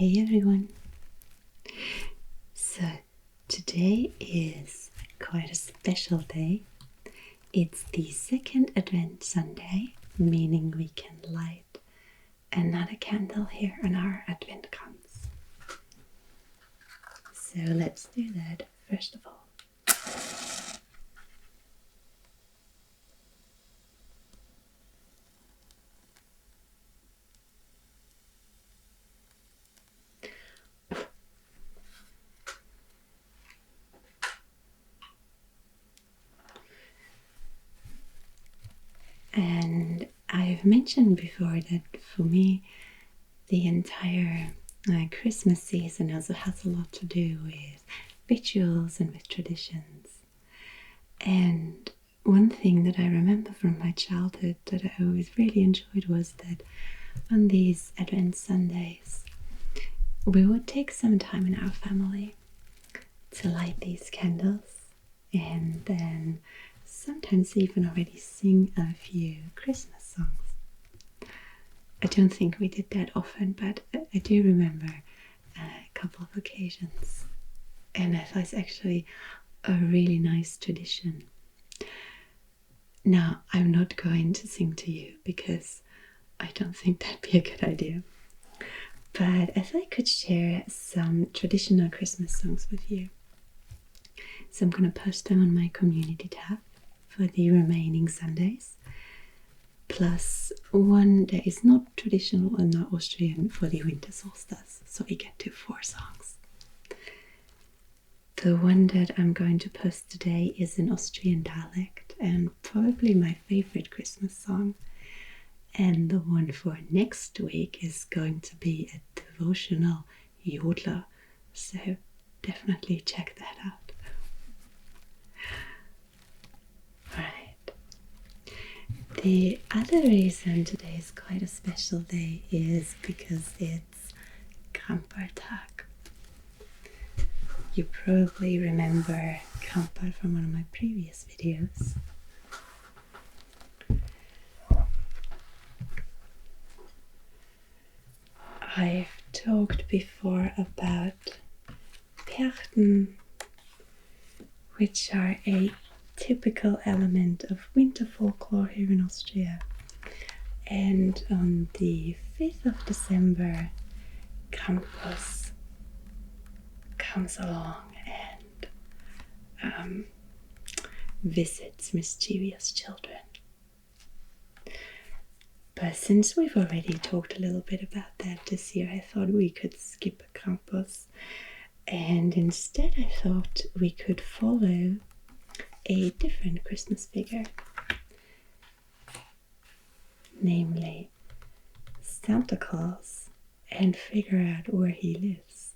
Hey everyone! So today is quite a special day. It's the second Advent Sunday, meaning we can light another candle here on our Advent cones. So let's do that first of all. And I've mentioned before that for me, the entire Christmas season also has a lot to do with rituals and with traditions. And one thing that I remember from my childhood that I always really enjoyed was that on these Advent Sundays, we would take some time in our family to light these candles and then sometimes even already sing a few Christmas songs. I don't think we did that often, but I do remember a couple of occasions, and I thought it's actually a really nice tradition. Now, I'm not going to sing to you because I don't think that'd be a good idea, but I thought I could share some traditional Christmas songs with you. So I'm going to post them on my community tab for the remaining Sundays, plus one that is not traditional and not Austrian for the winter solstice, so we get to 4 songs. The one that I'm going to post today is an Austrian dialect and probably my favorite Christmas song, and the one for next week is going to be a devotional yodler, so definitely check that out. Right. The other reason today is quite a special day is because it's Krampeltag. You probably remember Krampel from one of my previous videos. I've talked before about Perchten, which are a typical element of winter folklore here in Austria. And on the 5th of December, Krampus comes along and visits mischievous children. But since we've already talked a little bit about that this year, I thought we could skip Krampus, and instead I thought we could follow a different Christmas figure, namely Santa Claus, and figure out where he lives.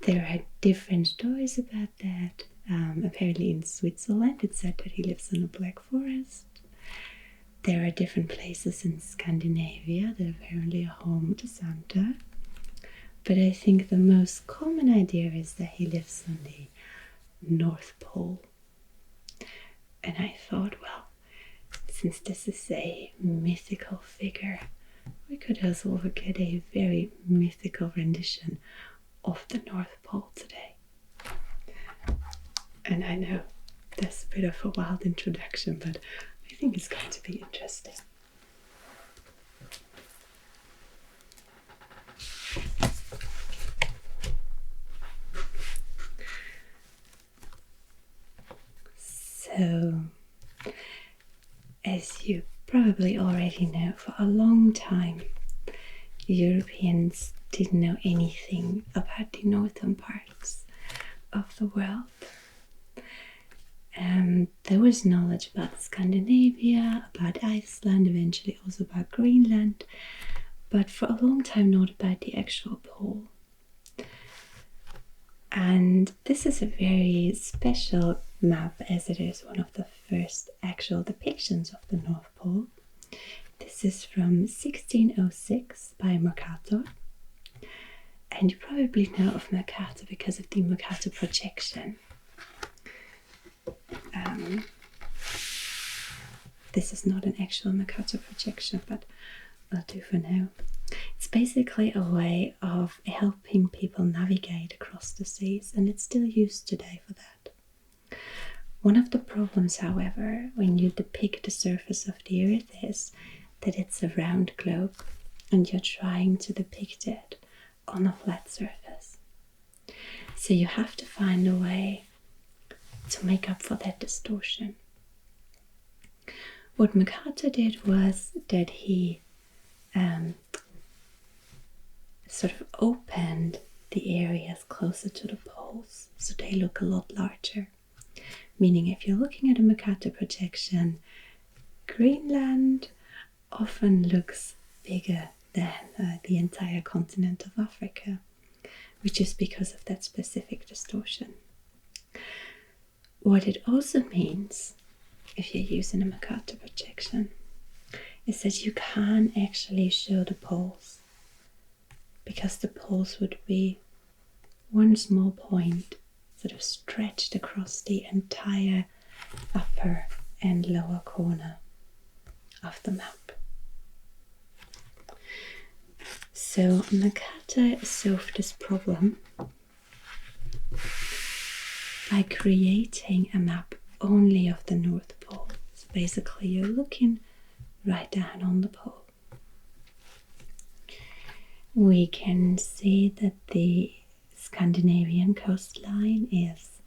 There are different stories about that. Apparently in Switzerland it's said that he lives in a black forest. There are different places in Scandinavia that apparently are home to Santa. But I think the most common idea is that he lives on the North Pole. And I thought, well, since this is a mythical figure, we could also get a very mythical rendition of the North Pole today. And I know that's a bit of a wild introduction, but I think it's going to be interesting. So, as you probably already know, for a long time, Europeans didn't know anything about the northern parts of the world. There was knowledge about Scandinavia, about Iceland, eventually also about Greenland, but for a long time not about the actual pole. And this is a very special map, as it is one of the first actual depictions of the North Pole. This is from 1606 by Mercator, and you probably know of Mercator because of the Mercator projection. This is not an actual Mercator projection, but I'll do for now. It's basically a way of helping people navigate across the seas, and it's still used today for that. One of the problems, however, when you depict the surface of the Earth is that it's a round globe and you're trying to depict it on a flat surface. So you have to find a way to make up for that distortion. What Mercator did was that he sort of opened the areas closer to the poles so they look a lot larger. Meaning if you're looking at a Mercator projection, Greenland often looks bigger than the entire continent of Africa, which is because of that specific distortion. What it also means, if you're using a Mercator projection, is that you can't actually show the poles, because the poles would be one small point sort of stretched across the entire upper and lower corner of the map. So Mercator solved this problem by creating a map only of the North Pole. So basically you're looking right down on the pole. We can see that the Scandinavian coastline is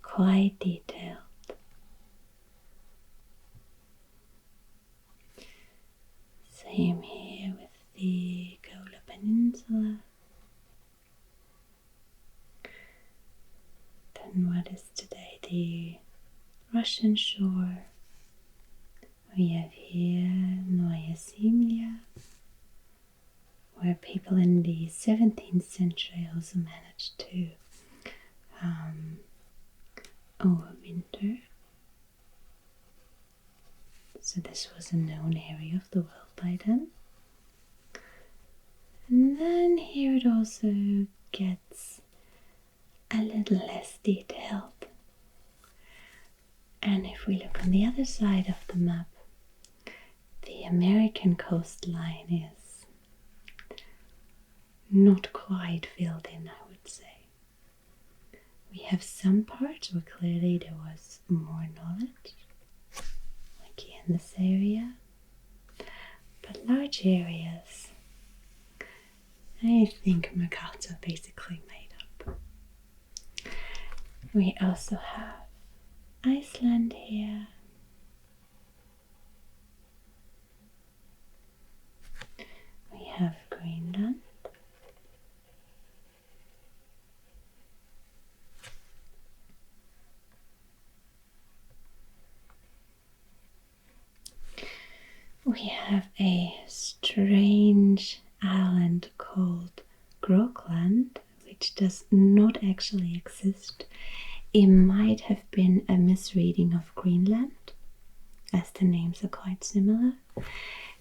quite detailed. Same here with the Kola Peninsula. Then what is today the Russian shore. We have here Neue Simlia, where people in the 17th century also managed to overwinter. So this was a known area of the world by then. And then here it also gets a little less detailed. And if we look on the other side of the map, the American coastline is not quite filled in, I would say. We have some parts where clearly there was more knowledge, like here in this area, but large areas I think Mercator basically made up. We also have Iceland here. We have Greenland. We have a strange island called Grokland, which does not actually exist. It might have been a misreading of Greenland, as the names are quite similar.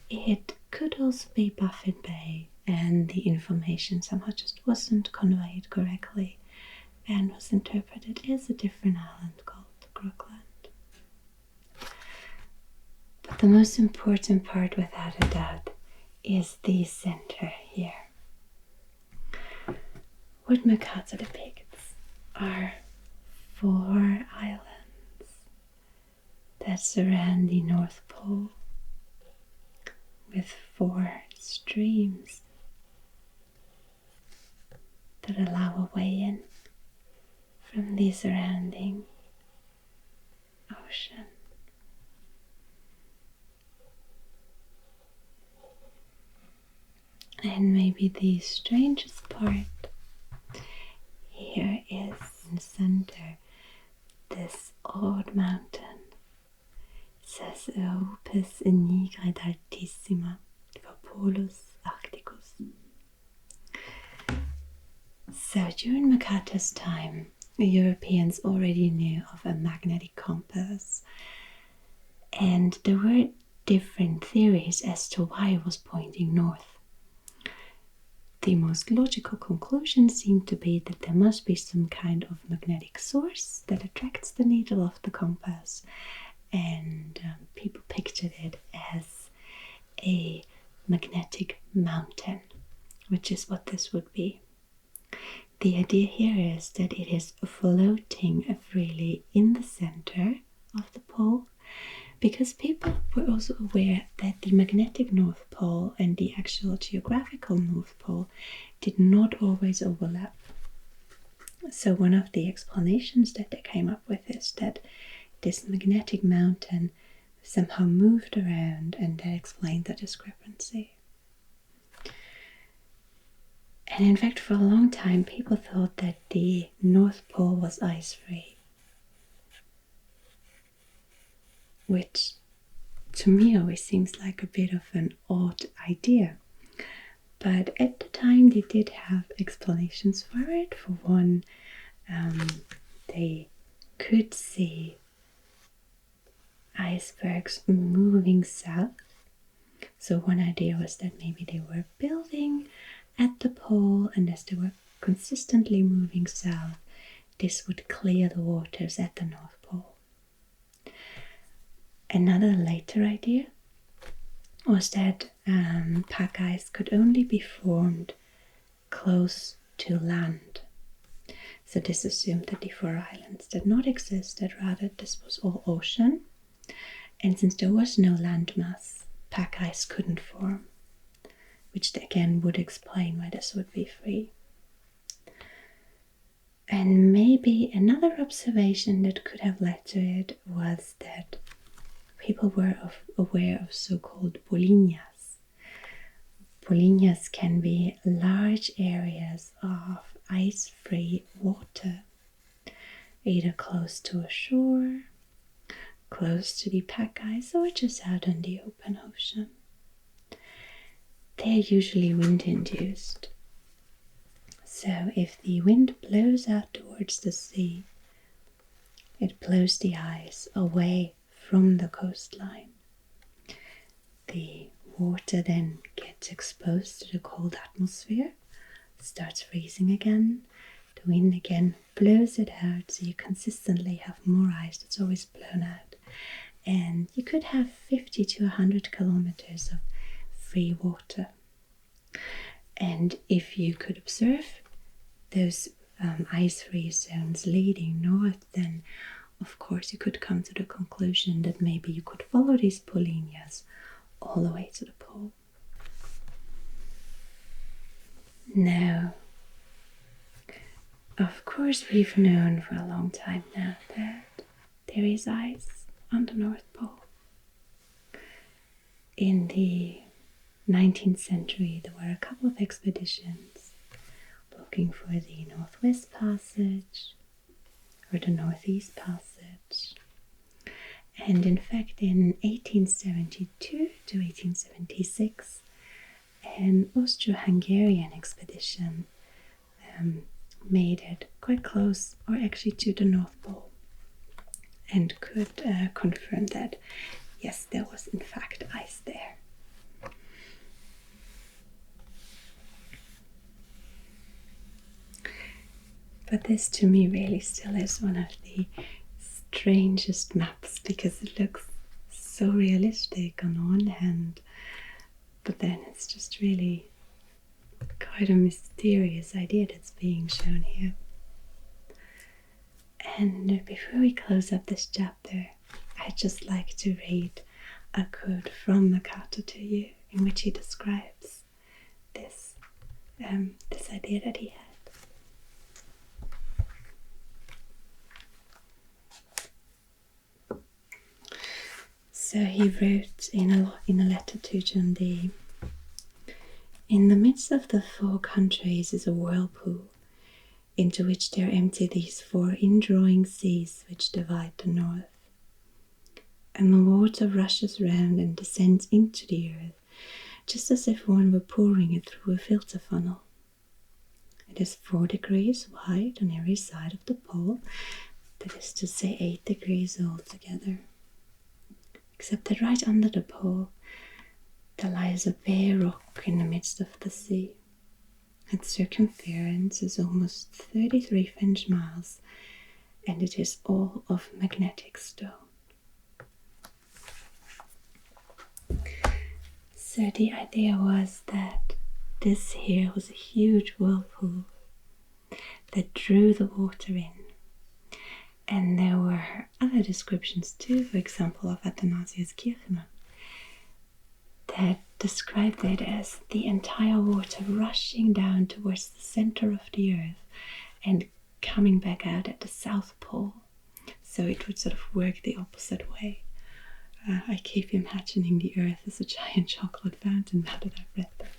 It could also be Baffin Bay, and the information somehow just wasn't conveyed correctly and was interpreted as a different island called Grokland. But the most important part, without a doubt, is the center here. What Mercator depicts are 4 islands that surround the North Pole with 4 streams that allow a way in from the surrounding ocean. And maybe the strangest part here is in the center, this odd mountain. It says Europes nigre altissima, Polus Arcticus. So during Mercator's time, the Europeans already knew of a magnetic compass, and there were different theories as to why it was pointing north. The most logical conclusion seemed to be that there must be some kind of magnetic source that attracts the needle of the compass, and people pictured it as a magnetic mountain, which is what this would be. The idea here is that it is floating freely in the center of the pole, because people were also aware that the magnetic North Pole and the actual geographical North Pole did not always overlap. So one of the explanations that they came up with is that this magnetic mountain somehow moved around, and that explained the discrepancy. And in fact, for a long time, people thought that the North Pole was ice-free, which to me always seems like a bit of an odd idea. But at the time, they did have explanations for it. For one, they could see icebergs moving south. So one idea was that maybe they were building at the pole, and as they were consistently moving south, this would clear the waters at the North Pole. Another later idea was that pack ice could only be formed close to land. So this assumed that the four islands did not exist, that rather this was all ocean. And since there was no landmass, pack ice couldn't form, which again would explain why this would be free. And maybe another observation that could have led to it was that people were aware of so-called polynyas. Polynyas can be large areas of ice-free water, either close to a shore, close to the pack ice, or just out in the open ocean. They are usually wind-induced. So if the wind blows out towards the sea, it blows the ice away from the coastline. The water then gets exposed to the cold atmosphere, starts freezing again. The wind again blows it out, so you consistently have more ice that's always blown out. And you could have 50 to 100 kilometers of free water. And if you could observe those ice-free zones leading north, then of course you could come to the conclusion that maybe you could follow these polynyas all the way to the pole. Now, of course, we've known for a long time now that there is ice on the North Pole. In the 19th century, there were a couple of expeditions looking for the Northwest Passage or the Northeast Passage. And in fact, in 1872 to 1876, an Austro-Hungarian expedition made it quite close, or actually to the North Pole, and could confirm that, yes, there was in fact ice there. But this to me really still is one of the strangest maps, because it looks so realistic on one hand, but then it's just really quite a mysterious idea that's being shown here. And before we close up this chapter, I'd just like to read a quote from Mercator to you, in which he describes this idea that he had. So he wrote in a letter to John Dee, "In the midst of the four countries is a whirlpool, into which there empty these four indrawing seas which divide the north. And the water rushes round and descends into the earth, just as if one were pouring it through a filter funnel. It is 4 degrees wide on every side of the pole, that is to say 8 degrees altogether. Except that right under the pole there lies a bare rock in the midst of the sea. Its circumference is almost 33 French miles, and it is all of magnetic stone." So the idea was that this here was a huge whirlpool that drew the water in. And there were other descriptions too, for example, of Athanasiuskirchen, that described it as the entire water rushing down towards the center of the earth and coming back out at the South Pole. So it would sort of work the opposite way. I keep imagining the earth as a giant chocolate fountain now that I've read this.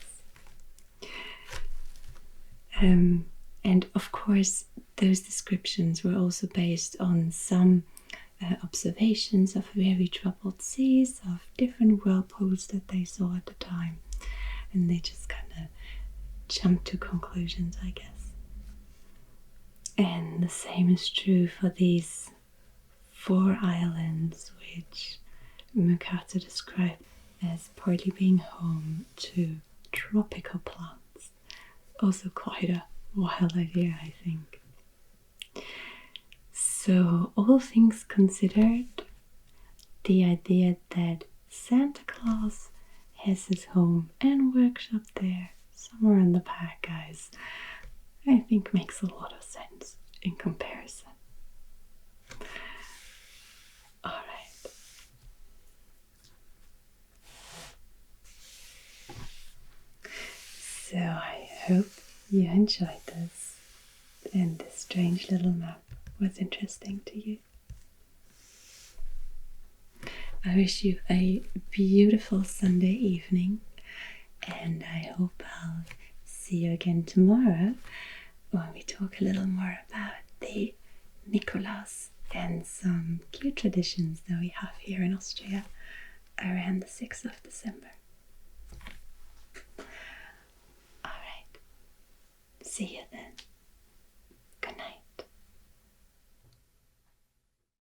And of course, those descriptions were also based on some observations of very troubled seas, of different whirlpools that they saw at the time. And they just kind of jumped to conclusions, I guess. And the same is true for these 4 islands, which Mercator described as partly being home to tropical plants. Also quite a wild idea, I think. So, all things considered, the idea that Santa Claus has his home and workshop there, somewhere in the back, guys, I think makes a lot of sense in comparison. Alright. So I hope you enjoyed this and this strange little map was interesting to you. I wish you a beautiful Sunday evening, and I hope I'll see you again tomorrow when we talk a little more about the Nikolaus and some cute traditions that we have here in Austria around the 6th of December. Alright, see you then.